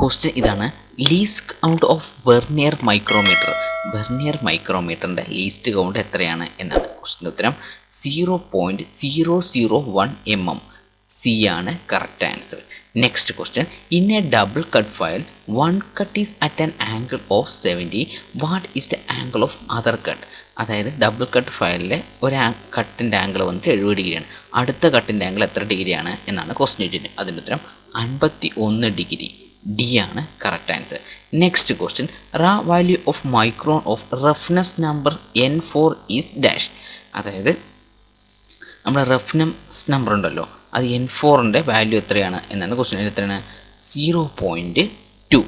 Question ഇതാണ്. Least count of vernier micrometer. Vernier മൈക്രോമീറ്ററിൻ്റെ least count എത്രയാണ് എന്നാണ് ക്വസ്റ്റ്യൻ്റെ ഉത്തരം. 0.001 mm. സി ആണ് correct answer. Next question. In a double cut file one cut is at an angle of 70. What is the angle of other cut? അതായത് double cut ഫയലിലെ ഒരു കട്ടിൻ്റെ angle വന്നിട്ട് 70 ഡിഗ്രിയാണ്. അടുത്ത കട്ടിൻ്റെ ആംഗിൾ എത്ര ഡിഗ്രിയാണ് എന്നാണ് ക്വസ്റ്റ്യൻ ചോദിച്ചത്. അതിൻ്റെ ഉത്തരം 51 ഡിഗ്രി. ഡി ആണ് correct answer. Next question. Ra value of micron of roughness number N4 is dash. അതായത് നമ്മുടെ റഫ്നെസ് നമ്പർ ഉണ്ടല്ലോ, അത് N4ൻ്റെ വാല്യൂ എത്രയാണ് എന്നാണ് ക്വസ്റ്റ്യൻ. എത്രയാണ്? 0.2.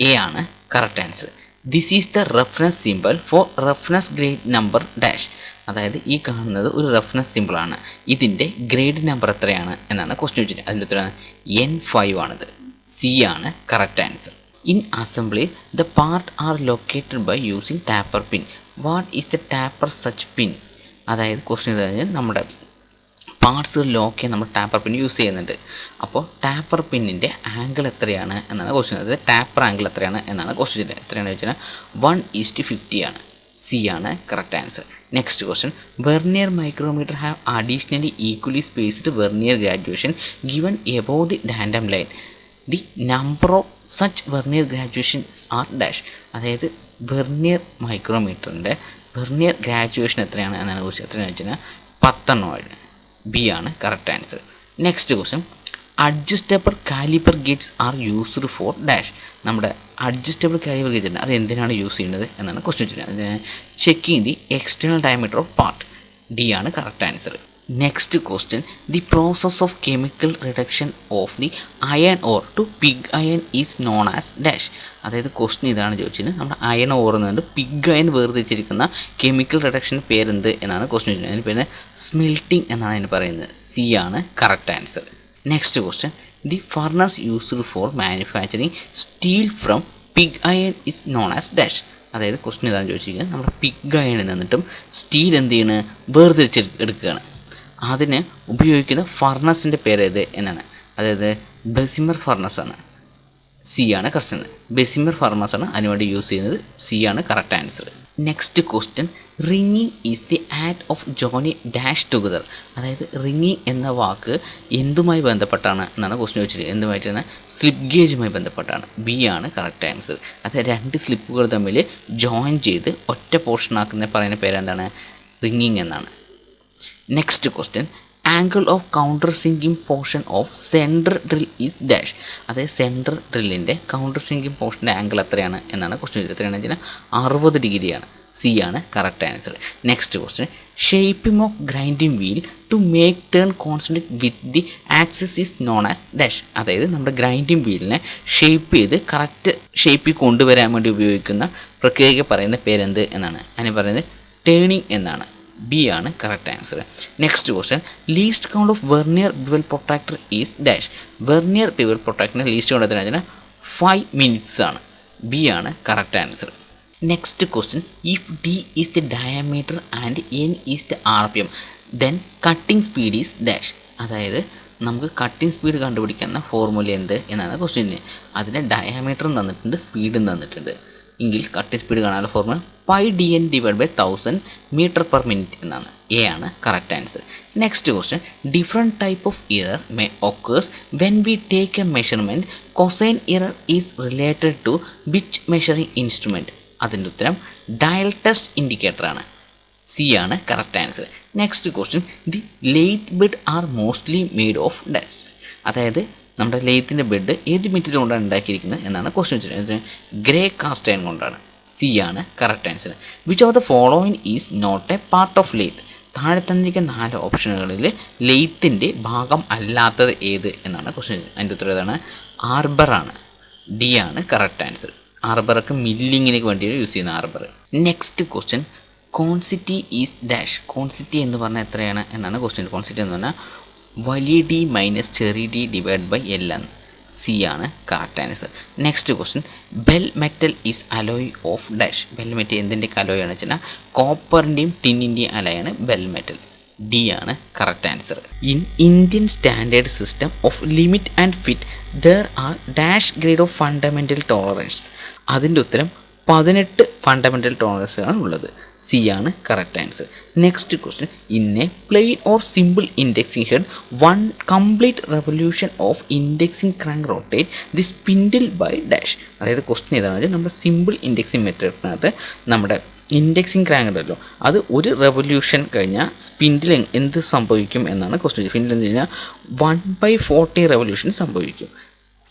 എ ആണ് correct answer. This is the roughness symbol for roughness grade number dash. അതായത് ഈ കാണുന്നത് ഒരു റഫ്നെസ് സിമ്പിളാണ്. ഇതിൻ്റെ ഗ്രേഡ് നമ്പർ എത്രയാണ് എന്നാണ് ക്വസ്റ്റ്യൻ ചോദിച്ചത്. അതിൻ്റെ ഉത്തരമാണ് N5 ആണിത്. സി ആണ് correct answer. In assembly the part are located by using taper pin. What is the taper such pin? അതായത് ക്വസ്റ്റ്യൻ കഴിഞ്ഞാൽ നമ്മുടെ പാർട്സ് ലോക്ക് ചെയ്യാൻ നമ്മൾ ടാപ്പർ പിൻ യൂസ് ചെയ്യുന്നുണ്ട്. അപ്പോൾ ടാപ്പർ പിന്നിൻ്റെ ആംഗിൾ എത്രയാണ് എന്നാണ് ക്വസ്റ്റ്യൻ. അതായത് ടാപ്പർ ആംഗിൾ എത്രയാണ് എന്നാണ് ക്വസ്റ്റ്യൻ. എത്രയാണെന്ന് വെച്ചാൽ 1:50 ആണ്. സി ആണ് correct answer. Next question. Vernier micrometer have additionally equally spaced vernier graduation given above the datum line. The number of such vernier graduations are dash. അതായത് വെർനിയർ മൈക്രോമീറ്ററിൻ്റെ vernier graduation എത്രയാണ് എന്നാണ് ക്വസ്റ്റ്യൻ. എത്രയാണെന്ന് വെച്ചാൽ 10 ബി ആണ് correct answer. Next question. Adjustable caliper gates are used for dash. നമ്മുടെ adjustable caliper gauge ഉണ്ട്, അത് എന്തിനാണ് യൂസ് ചെയ്യുന്നത് എന്നാണ് ക്വസ്റ്റ്യൻ ചോദിക്കുന്നത്. Checking the external diameter of part. D ആണ് correct answer. Next question. The process of chemical reduction of the iron ore to pig iron is known as dash. അതായത് question ഇതാണ് ചോദിച്ചത്. നമ്മുടെ അയൺ ഓറിൽ നിന്നുകൊണ്ട് പിഗ് അയൺ വേർതിരിച്ചിരിക്കുന്ന chemical reduction പേരെന്ത് എന്നാണ് ക്വസ്റ്റ്യൻ ചോദിച്ചത്. അതിന് പേര് സ്മെൽറ്റിംഗ് എന്നാണ് അതിന് പറയുന്നത്. സി ആണ് correct answer. Next question. The furnace used for manufacturing steel from pig iron is known as dash. അതായത് ക്വസ്റ്റ്യൻ ഇതാണ് ചോദിച്ചിരിക്കുന്നത്. നമ്മുടെ പിഗ് അയണിൽ നിന്നിട്ടും സ്റ്റീൽ എന്ത് ചെയ്യണ്? വേർതിരിച്ചെടുക്കുകയാണ്. അതിന് ഉപയോഗിക്കുന്ന ഫർണസിൻ്റെ പേര് ഏത് എന്നാണ്. അതായത് ബെസിമർ ഫർണസ് ആണ്. സി ആണ് കറക്റ്റ്. ബെസിമർ ഫർണസ് ആണ് അതിനുവേണ്ടി യൂസ് ചെയ്യുന്നത്. സി ആണ് കറക്റ്റ് ആൻസർ. Next question. റിങ്ങിങ് is the act of joining dash together. അതായത് റിങ്ങിങ് എന്ന വാക്ക് എന്തുമായി ബന്ധപ്പെട്ടാണ് എന്നാണ് ക്വസ്റ്റ്യൻ ചോദിച്ചത്. എന്തുമായിട്ടാണ്? സ്ലിപ്പ് ഗേജുമായി ബന്ധപ്പെട്ടാണ്. ബി ആണ് കറക്റ്റ് ആൻസർ. അതായത് 2 സ്ലിപ്പുകൾ തമ്മിൽ ജോയിൻ ചെയ്ത് ഒറ്റ പോർഷനാക്കുന്ന പറയുന്ന പേരെന്താണ്? റിങ്ങിങ് എന്നാണ്. Next question. Angle of counter sinking portion of central drill is dash. അതായത് സെൻട്രൽ ഡ്രില്ലിൻ്റെ കൗണ്ടർ സിങ്കിങ് പോർഷൻ്റെ ആംഗിൾ എത്രയാണ് എന്നാണ് ക്വസ്റ്റ്യൻ. എത്രയാണെന്ന് വെച്ചാൽ 60 ഡിഗ്രിയാണ്. സി ആണ് correct answer. Next question. Shaping of grinding wheel to make turn constant with the axis is known as dash. അതായത് നമ്മുടെ ഗ്രൈൻഡിങ് വീലിനെ ഷേപ്പ് ചെയ്ത് കറക്റ്റ് ഷേപ്പിൽ കൊണ്ടുവരാൻ വേണ്ടി ഉപയോഗിക്കുന്ന പ്രക്രിയയ്ക്ക് പറയുന്ന പേരെന്ത് എന്നാണ്. അതിന് പറയുന്നത് ടേണിംഗ് എന്നാണ്. ബി ആണ് correct answer. Next question. Least count of vernier bevel protractor is dash. Vernier bevel പ്രൊട്രാക്ടറിൻ്റെ ലീസ്റ്റ് കൗണ്ട് എത്രയാണെന്ന് വെച്ചാൽ 5 മിനിറ്റ്സ് ആണ്. ബി ആണ് correct answer. Next question. If D is the diameter and N is the RPM then cutting speed is dash. അതായത് നമുക്ക് cutting speed കണ്ടുപിടിക്കുന്ന formula എന്ത് എന്നാണ് ക്വസ്റ്റ്യൻ. അതിൻ്റെ ഡയമീറ്ററും തന്നിട്ടുണ്ട്, സ്പീഡും തന്നിട്ടുണ്ട്. എങ്കിൽ കട്ടിംഗ് സ്പീഡ് കാണാനുള്ള ഫോർമുല πdn/1000 m/min എന്നാണ്. എ ആണ് correct answer. Next question. Different type of error may occurs when we take a measurement. Cosine error is related to which measuring instrument? അതിൻ്റെ ഉത്തരം ഡയൽ ടെസ്റ്റ് ഇൻഡിക്കേറ്ററാണ്. C ആണ് correct answer. Next question. The lathe bed are mostly made of dash. അതായത് നമ്മുടെ ലെയ്ത്തിൻ്റെ bed ഏത് material കൊണ്ടാണ് ഉണ്ടാക്കിയിരിക്കുന്നത് എന്നാണ് ക്വസ്റ്റ്യൻ ചോദിച്ചത്. ഗ്രേ കാസ്റ്റ് അയൺ കൊണ്ടാണ്. സി ആണ് correct answer. Which of the following is not a part of lathe? താഴെ തന്നിരിക്കുന്ന 4 ഓപ്ഷനുകളിൽ ലെയ്ത്തിൻ്റെ ഭാഗം അല്ലാത്തത് ഏത് എന്നാണ് ക്വസ്റ്റ്യൻ. അതിൻ്റെ ഉത്തരം ഏതാണ്? ആർബറാണ്. ഡി ആണ് കറക്റ്റ് ആൻസർ. ആർബറൊക്കെ മില്ലിങ്ങിന് വേണ്ടിയിട്ട് യൂസ് ചെയ്യുന്ന arbor. Next question. Conicity is dash. Conicity എന്ന് പറഞ്ഞാൽ എത്രയാണ് എന്നാണ് ക്വസ്റ്റ്യൻ. കോൺസിറ്റി എന്ന് പറഞ്ഞാൽ വലിയ ഡി മൈനസ് ചെറിയ ഡി ഡിവൈഡ് ബൈ എൽ ആണ്. സി ആണ് correct answer. Next question. Bell metal is alloy of dash. Bell metal എന്തിൻ്റെ അലോയ് ആണെന്ന് വെച്ചാൽ കോപ്പറിൻ്റെയും ടിന്നിൻ്റെയും അലോയാണ് ബെൽ മെറ്റൽ. ഡി ആണ് correct answer. In Indian standard system off limit and fit there are dash grade of fundamental tolerance. അതിൻ്റെ ഉത്തരം 18 fundamental ടോളറൻസാണ് ഉള്ളത്. സി ആണ് correct answer. Next question, in a plain or simple indexing head one complete revolution of indexing crank rotate the spindle by dash. അതായത് question ഏതാണെന്ന് വെച്ചാൽ നമ്മുടെ simple indexing മെത്തേഡിനകത്ത് നമ്മുടെ ഇൻഡെക്സിംഗ് ക്രാങ്ക് ഉണ്ടല്ലോ, അത് ഒരു റെവല്യൂഷൻ കഴിഞ്ഞാൽ സ്പിൻഡിൽ എന്ത് സംഭവിക്കും എന്നാണ് ക്വസ്റ്റ്യൻ. സ്പിൻഡിൽ എന്ന് കഴിഞ്ഞാൽ 1/40 റെവല്യൂഷൻ സംഭവിക്കും.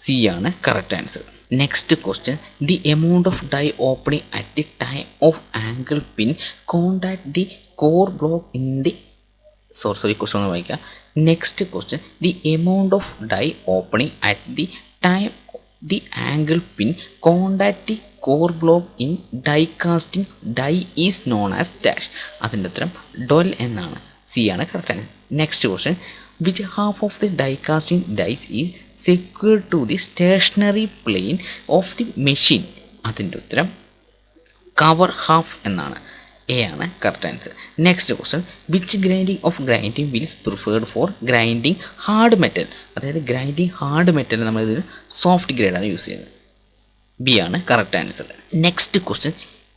സി ആണ് correct answer. Next question, the amount of die opening at the time of angle pin contact the core block in the question ഒന്ന് വായിക്കാം. Next question, the amount of die opening at the time the angle pin contact the core block in die casting die is known as dash. അതിൻ്റെ ഉത്തരം ഡൊൽ എന്നാണ്. C ആണ് correct answer. Next question, which half of the die casting dies is secured to the stationary plane of the machine. അതിൻ്റെ ഉത്തരം cover half എന്നാണ്. A ആണ് correct answer. Next question, which grinding of grinding wheels preferred for grinding hard metal. അതായത് grinding hard metal നമ്മളിതിൽ soft ഗ്രേഡാണ് use ചെയ്യുന്നത്. B ആണ് correct answer. Next question,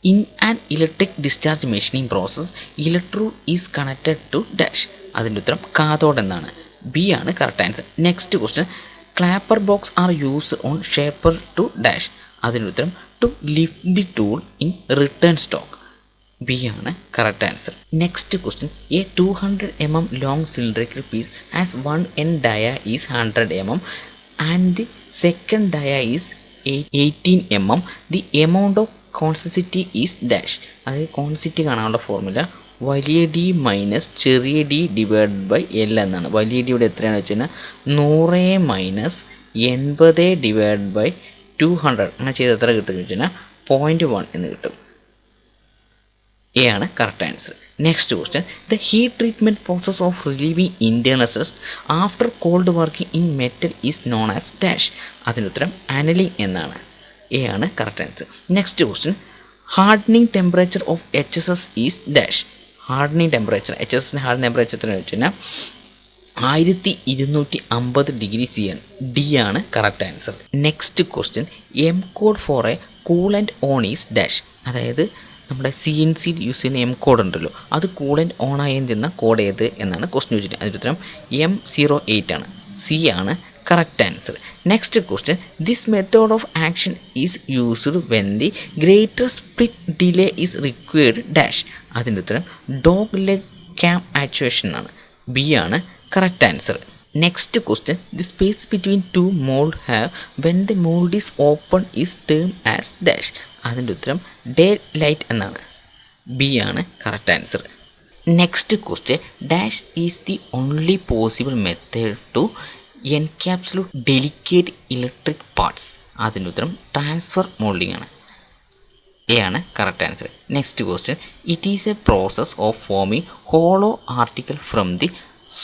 in an electric discharge machining process electrode is connected to dash. അതിൻ്റെ ഉത്തരം cathode എന്നാണ്. B ആണ് correct answer. Next question, clapper box are use on shaper to dash. അതിൻ്റെ ഉത്തരം to lift the tool in return stock. B ആണ് correct answer. Next question, a 200 mm long cylindrical piece as 1 end dia is 100 mm and the second dia is 18 mm. The amount of conicity is dash. അതായത് conicity കാണാനുള്ള formula വലിയ D minus ചെറിയ D divide by L എന്നാണ്. വലിയ D ഇവിടെ എത്രയാണെന്ന് വെച്ച് കഴിഞ്ഞാൽ 100 - 80 ഡിവൈഡ് ബൈ 200 അങ്ങനെ ചെയ്ത് എത്ര കിട്ടുമെന്ന് വെച്ച് കഴിഞ്ഞാൽ 0.1 എന്ന് കിട്ടും. എ ആണ് correct answer. Next question, the heat treatment process of relieving internal stresses after cold working in metal is known as dash. അതിൻ്റെ ഉത്തരം അനലിംഗ് എന്നാണ്. എ ആണ് correct answer. Next question, hardening temperature of HSS is dash. Hardening temperature HSSൻ്റെ hardening temperature എത്ര വെച്ച് കഴിഞ്ഞാൽ 1250 degree C ആണ്. D ആണ് correct answer. Next question, M code for a coolant on is dash. അതായത് നമ്മുടെ CNC യൂസ് ചെയ്യുന്ന M code ഉണ്ടല്ലോ, അത് കൂളൻ്റ് ഓൺ ആയി തരുന്ന കോഡ് ഏത് എന്നാണ് ക്വസ്റ്റ്യൻ ചോദിച്ചിട്ട്. അതിൻ്റെ ഉത്തരം M08 ആണ്. സി ആണ് correct answer. Next question, this method of action is used when the greater split delay is required dash. അതിൻ്റെ ഉത്തരം ഡോഗ് ലെഗ് ക്യാം ആക്ച്വേഷൻ ആണ്. ബി ആണ് correct answer. Next question, the space between two mold half when the mold is open is term as dash. അതിൻ്റെ ഉത്തരം day light എന്നാണ്. B ആണ് correct answer. Next question, dash is the only possible method to encapsulate delicate electric parts. അതിൻ്റെ ഉത്തരം transfer moulding ആണ്. A ആണ് correct answer. Next question, it is a process of forming hollow article from the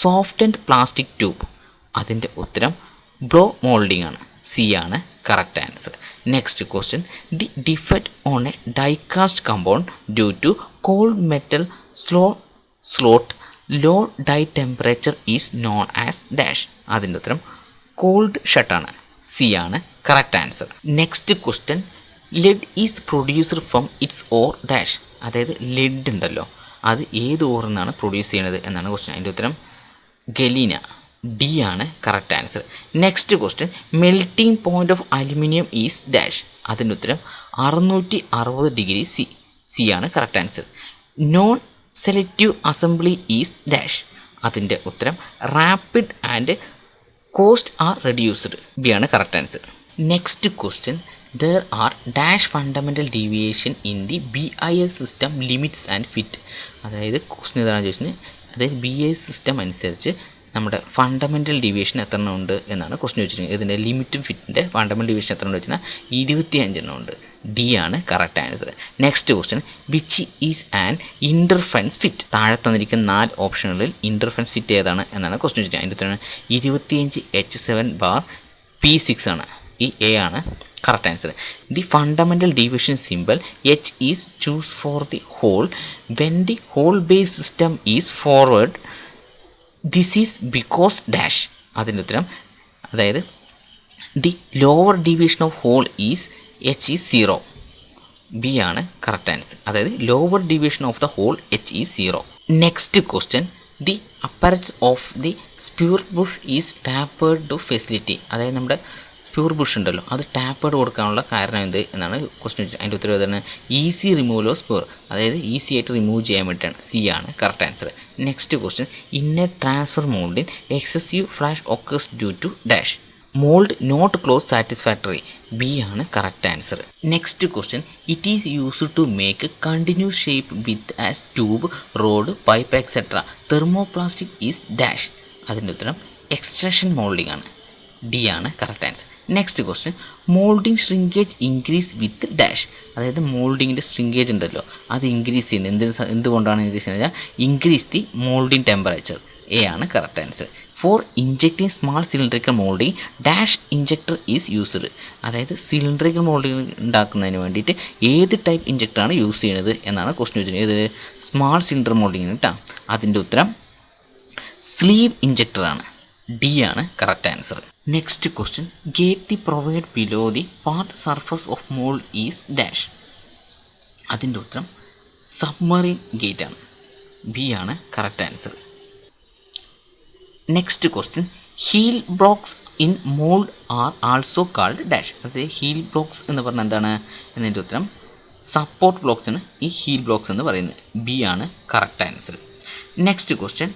softened plastic tube. അതിൻ്റെ ഉത്തരം blow moulding ആണ്. C ആണ് correct answer. Next question, the defect on a die cast compound due to cold metal slot low die temperature is known as dash. അതിൻ്റെ ഉത്തരം cold ഷട്ടാണ്. C ആണ് correct answer. Next question, lead is produced from it's or dash. അതായത് lead ഉണ്ടല്ലോ, അത് ഏത് ഓറിൽ നിന്നാണ് produce ചെയ്യുന്നത് എന്നാണ് ക്വസ്റ്റ്യൻ. അതിൻ്റെ ഉത്തരം ഗലീന. ഡി ആണ് correct answer. Next question, melting point of aluminium is dash. അതിൻ്റെ ഉത്തരം 660 ഡിഗ്രി C. സി ആണ് correct answer. Non selective assembly is dash. അതിൻ്റെ ഉത്തരം rapid and cost are reduced. B ആണ് correct answer. Next question, there are dash fundamental deviation in the BIS system limits and fit. അതായത് question ഏതാണെന്ന് ചോദിച്ചാൽ, അതായത് BIS system അനുസരിച്ച് നമ്മുടെ fundamental deviation എത്ര എണ്ണം ഉണ്ട് എന്നാണ് ക്വസ്റ്റ്യൻ ചോദിച്ചിരിക്കുന്നത്. ഇതിൻ്റെ ലിമിറ്റും ഫിറ്റിൻ്റെ ഫണ്ടമെൻ്റൽ ഡീവിയേഷൻ എത്ര ഉണ്ട് വെച്ചാൽ 25 എണ്ണം ഉണ്ട്. ഡി ആണ് correct answer. Next question, which is an interference fit. താഴെ തന്നിരിക്കുന്ന 4 ഓപ്ഷനുകളിൽ ഇൻ്റർഫറൻസ് ഫിറ്റ് ഏതാണ് എന്നാണ് ക്വസ്റ്റ്യൻ ചോദിച്ചത്. അതിൻ്റെ ഉത്തരം 25 H7 bar P6 ആണ്. ഈ എ ആണ് correct answer. The fundamental deviation symbol H is choose for the hole when the hole base system is forward. This is because dash. അതിൻ്റെ ഉത്തരം അതായത് the lower deviation of hole is H is 0. B ആണ് correct answer. അതായത് lower deviation of the hole H is 0. Next question the aperture of the sprue bush is tapered to facility. അതായത് നമ്മുടെ സ്പ്യൂർ Bush ഉണ്ടല്ലോ അത് tapered കൊടുക്കാനുള്ള കാരണം എന്ത് എന്നാണ് ക്വസ്റ്റ്യൻ. അതിൻ്റെ ഉത്തരവ് ഏതാണ്? Easy removal of sprue. അതായത് ഈസി ആയിട്ട് റിമൂവ് ചെയ്യാൻ വേണ്ടിയിട്ടാണ്. സി ആണ് correct answer. Next question in a transfer moulding excessive flash occurs due to dash. Mould not close satisfactory. B ആണ് correct answer. Next question it is used to make continuous shape with as tube rod pipe etcetera. Thermoplastic is dash. അതിൻ്റെ ഉത്തരം extrusion moulding ആണ്. D ആണ് correct answer. Next question moulding shrinkage increase വിത്ത് dash. അതായത് മോൾഡിങ്ങിൻ്റെ shrinkage ഉണ്ടല്ലോ അത് increase ചെയ്യുന്നത് എന്തുകൊണ്ടാണ് increase ചെയ്യുന്നത്? Increase the moulding temperature. A ആണ് correct answer. For injecting small cylindrical moulding dash injector is used. അതായത് സിലിണ്ടറിക്കൽ മോൾഡിംഗ് ഉണ്ടാക്കുന്നതിന് വേണ്ടിയിട്ട് ഏത് ടൈപ്പ് ഇഞ്ചക്ടറാണ് യൂസ് ചെയ്യുന്നത് എന്നാണ് ക്വസ്റ്റ്യൻ ചോദിച്ചിരിക്കുന്നത്. ഇത് സ്മാൾ സിലിണ്ടർ മോൾഡിങ്ങിന് കേട്ടോ. അതിൻ്റെ ഉത്തരം സ്ലീവ് ഇഞ്ചക്ടറാണ്. ഡി ആണ് correct answer. Next question gate the provide below the part surface of mold is dash. അതിൻ്റെ ഉത്തരം സബ്മറീൻ ഗേറ്റ് ആണ്. ബി ആണ് correct answer. Next question heel blocks in mold are also called dash. അതായത് heel blocks എന്ന് പറഞ്ഞാൽ എന്താണ് എന്നതിൻ്റെ ഉത്തരം സപ്പോർട്ട് ബ്ലോക്സ് ആണ് ഈ ഹീൽ ബ്ലോക്സ് എന്ന് പറയുന്നത്. ബി ആണ് correct answer. Next question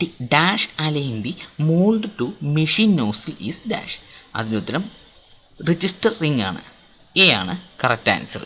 the dash align the mold to machine nozzle is dash. അതിൻ്റെ ഉത്തരം രജിസ്റ്റർ റിംഗ് ആണ്. എ ആണ് കറക്റ്റ് ആൻസർ.